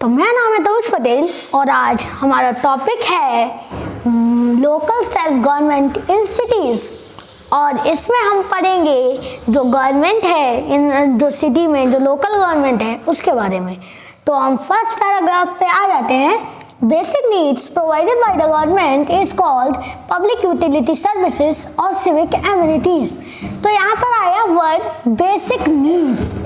तो मेरा नाम है तनुज पटेल और आज हमारा टॉपिक है local self government in cities. और इसमें हम पढ़ेंगे जो गवर्नमेंट है इन जो सिटी में जो लोकल गवर्नमेंट है उसके बारे में। तो हम फर्स्ट पैराग्राफ पे आ जाते हैं। Basic needs provided by the government is called public utility services और सिविक एमिनिटीज। तो यहाँ पर आया word basic needs.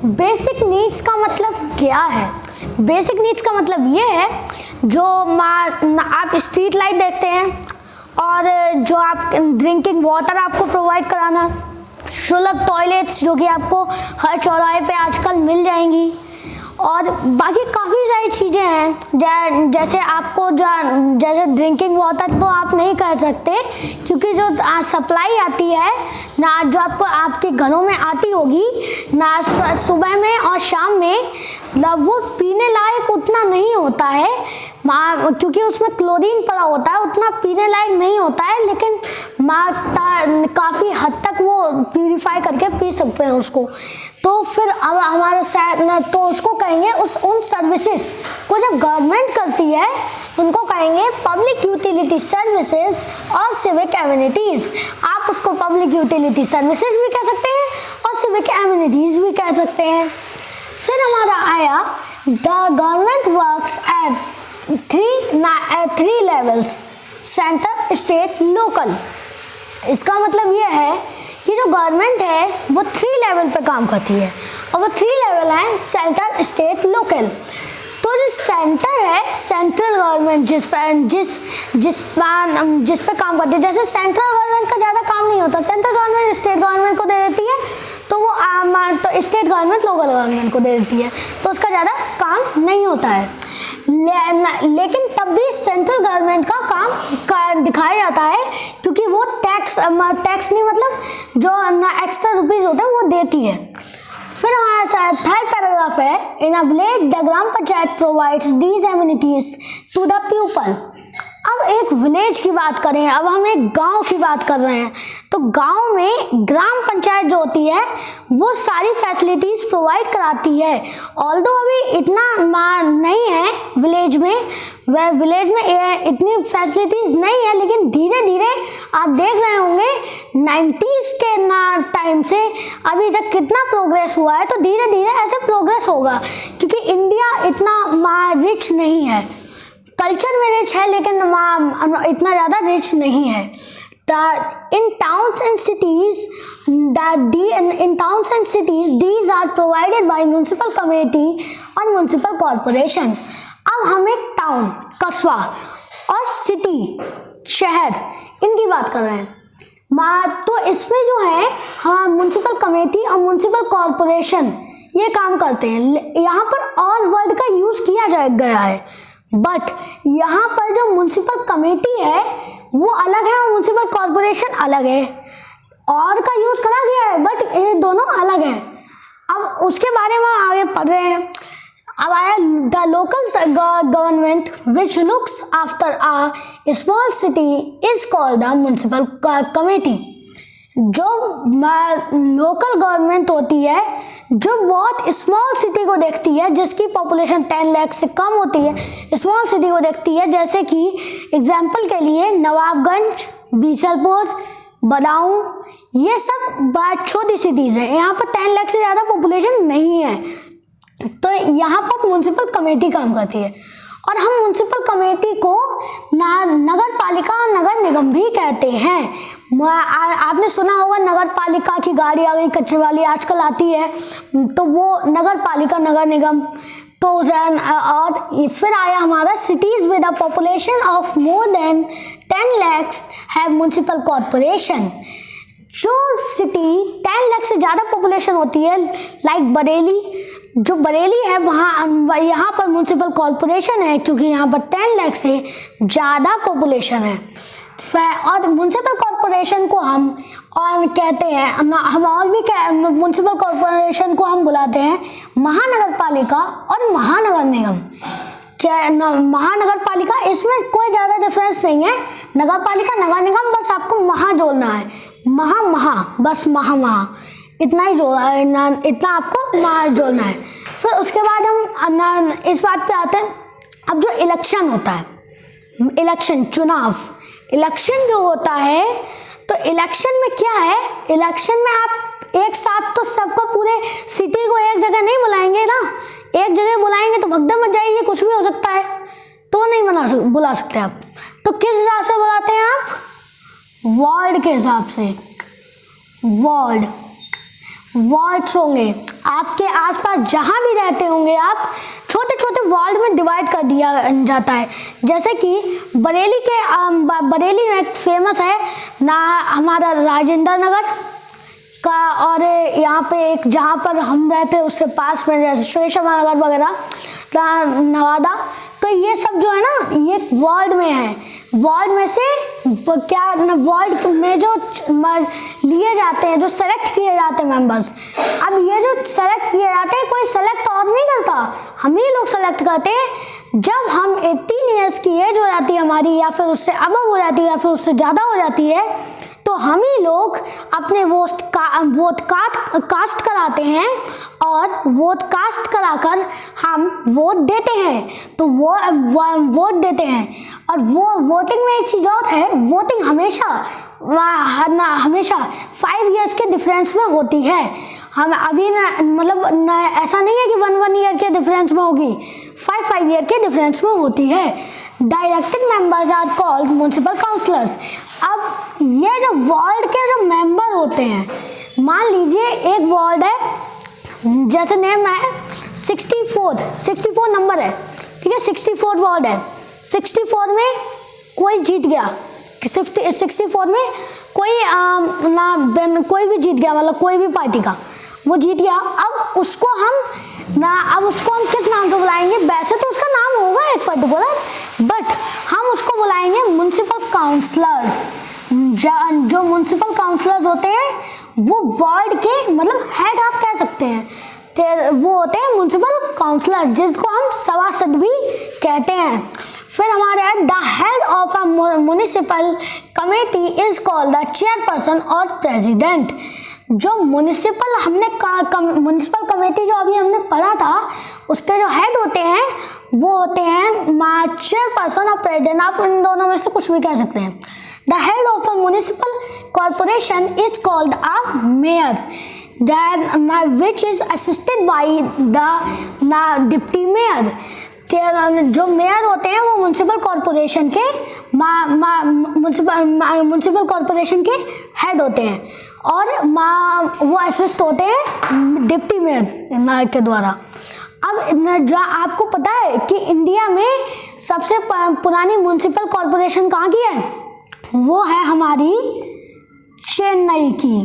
Basic needs का मतलब क्या है? बेसिक नीड्स का मतलब ये है जो आप स्ट्रीट लाइट देखते हैं और जो आप ड्रिंकिंग वाटर आपको प्रोवाइड कराना, सुलभ टॉयलेट्स जो कि आपको हर चौराहे पे आजकल मिल जाएंगी, और बाकी काफ़ी सारी चीज़ें हैं। जैसे आपको जैसे ड्रिंकिंग वाटर तो आप नहीं कर सकते क्योंकि जो सप्लाई आती है ना, जो आपको आपके घरों में आती होगी ना, सुबह में और शाम में, वो पीने लायक उतना नहीं होता है क्योंकि उसमें क्लोरीन पड़ा होता है, उतना पीने लायक नहीं होता है, लेकिन काफ़ी हद तक वो प्यूरिफाई करके पी सकते हैं उसको। तो फिर अब हमारे तो उसको कहेंगे उन सर्विसेज को जब गवर्नमेंट करती है उनको कहेंगे पब्लिक यूटिलिटी सर्विसेज और सिविक एमिनिटीज़। आप उसको पब्लिक यूटिलिटी सर्विसेज भी कह सकते हैं और सिविक एमिनिटीज़ भी कह सकते हैं। फिर हमारा आया the government works at three levels, centre, state, local. इसका मतलब ये है कि जो गवर्नमेंट है वो 3 लेवल पे काम करती है और वो 3 लेवल हैं सेंटर, स्टेट, लोकल। तो जो सेंटर है, सेंट्रल गवर्नमेंट जिस पे काम करती है, जैसे सेंट्रल गवर्नमेंट का ज़्यादा काम नहीं होता, सेंट्रल गवर्नमेंट स्टेट गवर्नमेंट को दे देती है, तो वो तो स्टेट गवर्नमेंट लोकल गवर्नमेंट को दे देती है, तो उसका ज़्यादा काम नहीं होता है। लेकिन तब भी सेंट्रल गवर्नमेंट का काम दिखाया जाता है क्योंकि वो टैक्स नहीं, मतलब जो एक्स्ट्रा रुपीज़ होते हैं वो देती है। फिर हमारा थर्ड पैराग्राफ है in a village the gram panchayat provides these amenities to the people. अब एक विलेज की बात करें, अब हम एक गांव की बात कर रहे हैं, तो गांव में ग्राम पंचायत जो होती है वो सारी फैसिलिटीज़ प्रोवाइड कराती है। ऑल्दो अभी इतना नहीं है विलेज में, वह विलेज में इतनी फैसिलिटीज़ नहीं है, लेकिन धीरे धीरे आप देख रहे होंगे 90s के टाइम से अभी तक कितना प्रोग्रेस हुआ है। तो धीरे धीरे ऐसे प्रोग्रेस होगा क्योंकि इंडिया इतना रिच नहीं है, कल्चर में रिच है लेकिन इतना ज़्यादा रिच नहीं है। In towns and cities these are provided by municipal committee और municipal corporation। अब हम एक टाउन, कस्बा और सिटी, शहर, इनकी बात कर रहे हैं। तो इसमें जो है हाँ म्यूनसिपल कमेटी और म्यूनसिपल कॉरपोरेशन ये काम करते हैं। यहाँ पर ऑल वर्ड का यूज़ किया गया है, बट यहाँ पर जो म्यूनसिपल कमेटी है वो अलग है और म्यूनसिपल कॉरपोरेशन अलग है, और का यूज़ करा गया है बट ये दोनों अलग हैं। अब उसके बारे में आगे पढ़ रहे हैं। अब आया the local government which looks after a small city is called the municipal committee. जो लोकल गवर्नमेंट होती है जो बहुत स्मॉल सिटी को देखती है, जिसकी पॉपुलेशन 10 लाख से कम होती है, स्मॉल सिटी को देखती है, जैसे कि एग्जांपल के लिए नवाबगंज, बीसलपुर, बदाऊं, ये सब बहुत छोटी सिटीज़ हैं। यहाँ पर 10 लाख से ज़्यादा पॉपुलेशन नहीं है, तो यहाँ पर म्यूनसिपल कमेटी काम करती है। और हम म्यूनसिपल कमेटी को नगर पालिका और नगर निगम भी कहते हैं। आपने सुना होगा नगर पालिका की गाड़ी आ गई, कचरे वाली आजकल आती है, तो वो नगर पालिका, नगर निगम। तो और फिर आया हमारा cities with a population of more than 10 lakhs have municipal corporation. जो सिटी 10 लाख से ज़्यादा पॉपुलेशन होती है, लाइक बरेली, जो बरेली है वहाँ यहाँ पर म्यूनसिपल कॉरपोरेशन है क्योंकि यहाँ पर 10 लाख से ज़्यादा पॉपुलेशन है। और म्यूनसिपल कॉरपोरेशन को हम और कहते हैं, हम और भी म्यूनसिपल कॉरपोरेशन को हम बुलाते हैं महानगर पालिका और महानगर निगम। क्या महानगर पालिका, इसमें कोई ज़्यादा डिफरेंस नहीं है। नगर पालिका, नगर निगम, बस आपको महा जोड़ना है, बस महा इतना ही इतना आपको जोड़ना है। फिर उसके बाद हम इस बात पे आते हैं। अब जो इलेक्शन होता है, इलेक्शन चुनाव, इलेक्शन जो होता है, तो इलेक्शन में क्या है, इलेक्शन में आप एक साथ तो सबको पूरे सिटी को एक जगह नहीं बुलाएंगे ना, एक जगह बुलाएंगे तो भगदड़ मच जाएगी, कुछ भी हो सकता है, तो नहीं बुला सकते आप। तो किस हिसाब से बुलाते हैं आप, वार्ड के हिसाब से, वार्ड्स होंगे आपके आसपास जहां भी रहते होंगे आप, छोटे छोटे वार्ड में डिवाइड कर दिया जाता है। जैसे कि बरेली में एक फेमस है ना हमारा राजेंद्र नगर का, और यहाँ पे एक जहाँ पर हम रहते हैं उससे पास में जैसे श्वेशमा नगर वगैरह, नवादा, तो ये सब जो है ना ये वार्ड में है। वार्ड में से क्या वार्ड में जो लिए जाते हैं, जो सेलेक्ट किए जाते हैं मेंबर्स, अब ये जो सेलेक्ट किए जाते हैं कोई सेलेक्ट और नहीं करता, हम ही लोग सेलेक्ट करते हैं। जब हम 18 ईयर्स की एज हो जाती है हमारी, या फिर उससे अबव हो जाती है, या फिर उससे ज़्यादा हो जाती है, तो हम ही लोग अपने वोट कास्ट कराते हैं, और वोट कास्ट कराकर हम वोट देते हैं। तो वो वोट देते हैं, और वो वोटिंग में एक चीज़ और है, वोटिंग हमेशा 5 ईयर्स के डिफरेंस में होती है। हम अभी मतलब ऐसा नहीं है कि 1 ईयर के डिफरेंस में होगी, 5 ईयर के डिफरेंस में होती है। Directed members are called municipal councillors. अब ये जो वार्ड के जो मेंबर होते हैं, मान लीजिए एक वार्ड है, जैसे नेम है 64 नंबर है, ठीक है, 64 वार्ड है, 64 में कोई जीत गया, 64 में कोई भी जीत गया, मतलब कोई भी पार्टी का वो जीत गया। अब उसको हम किस नाम से बुलाएंगे, वैसे तो उसका नाम होगा एक पर्टिकुलर, बट हम उसको बुलाएंगे म्युनिसिपल काउंसलर्स। जो म्युनिसिपल काउंसलर्स होते हैं वो वार्ड के मतलब हेड आप कह सकते हैं, वो होते हैं म्युनिसिपल काउंसलर, जिसको हम सभासद भी कहते हैं। फिर हमारे the head of a municipal committee is called the chairperson और प्रेसिडेंट। जो म्युनिसिपल कमेटी जो अभी हमने पढ़ा था, उसके जो हेड होते हैं वो होते हैं चेयरपर्सन और प्रेसिडेंट, आप इन दोनों में से कुछ भी कह सकते हैं। The head of a municipal corporation is called a mayor, which is assisted by the deputy mayor. जो मेयर होते हैं वो म्युनिसिपल कॉर्पोरेशन के हेड होते हैं, और वो असिस्ट होते हैं डिप्टी मेयर के द्वारा। अब जो आपको पता है कि इंडिया में सबसे पुरानी म्युनिसिपल कॉर्पोरेशन कहाँ की है, वो है हमारी चेन्नई की,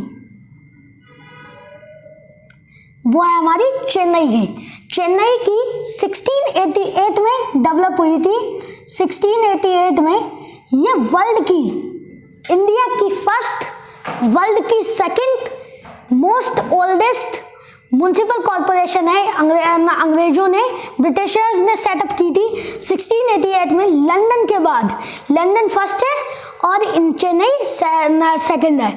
वो है हमारी चेन्नई की 1688 में डेवलप हुई थी। 1688 में ये इंडिया की फर्स्ट, वर्ल्ड की second most oldest municipal corporation है। अंग्रेजों ने, ब्रिटिशर्स ने सेटअप की थी 1688 में। लंदन के बाद, लंदन फर्स्ट है और चेन्नई सेकंड है।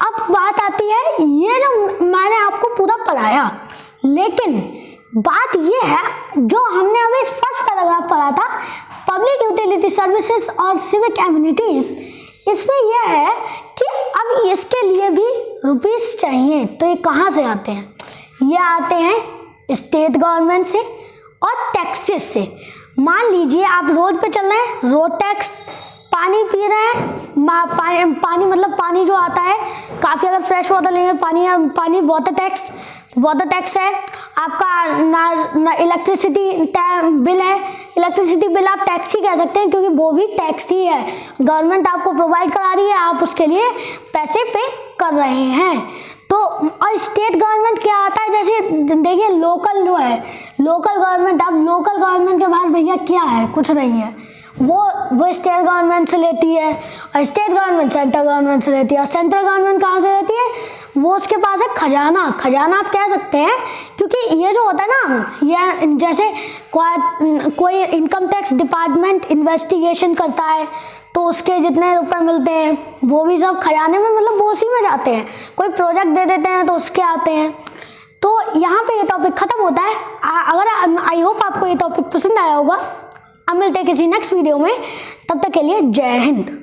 अब बात आती है, ये जो मैंने आपको पूरा पढ़ाया, लेकिन बात ये है जो हमने अभी फर्स्ट पैराग्राफ पढ़ा था, पब्लिक यूटिलिटी सर्विसेज और सिविक एमिनिटीज, इसमें यह है कि अब इसके लिए भी रुपीस चाहिए, तो ये कहाँ से आते हैं? ये आते हैं स्टेट गवर्नमेंट से और टैक्सेस से। मान लीजिए आप रोड पे चल रहे हैं, रोड टैक्स, पानी पी रहे हैं, पानी मतलब पानी जो आता है, काफ़ी अगर फ्रेश वाटर लेंगे पानी वाटर टैक्स है। आपका इलेक्ट्रिसिटी बिल है, इलेक्ट्रिसिटी बिल आप टैक्स ही कह सकते हैं, क्योंकि वो भी टैक्स ही है, गवर्नमेंट आपको प्रोवाइड करा रही है, आप उसके लिए पैसे पे कर रहे हैं। तो और स्टेट गवर्नमेंट क्या आता है, जैसे देखिए लोकल जो है, लोकल गवर्नमेंट, अब लोकल गवर्नमेंट के बाद भैया क्या है, कुछ नहीं है, वो स्टेट गवर्नमेंट से लेती है, और स्टेट गवर्नमेंट सेंट्रल गवर्नमेंट से लेती है, और सेंट्रल गवर्नमेंट कहाँ से लेती है, वो उसके पास है खजाना आप कह सकते हैं, क्योंकि ये जो होता है ना, ये जैसे कोई इनकम टैक्स डिपार्टमेंट इन्वेस्टिगेशन करता है, तो उसके जितने रुपए मिलते हैं वो भी सब खजाने में, मतलब वो उसी में जाते हैं। कोई प्रोजेक्ट दे देते हैं तो उसके आते हैं। तो यहाँ पे ये टॉपिक खत्म होता है। अगर आई होप आपको ये टॉपिक पसंद आया होगा। अब मिलते हैं किसी नेक्स्ट वीडियो में, तब तक के लिए जय हिंद।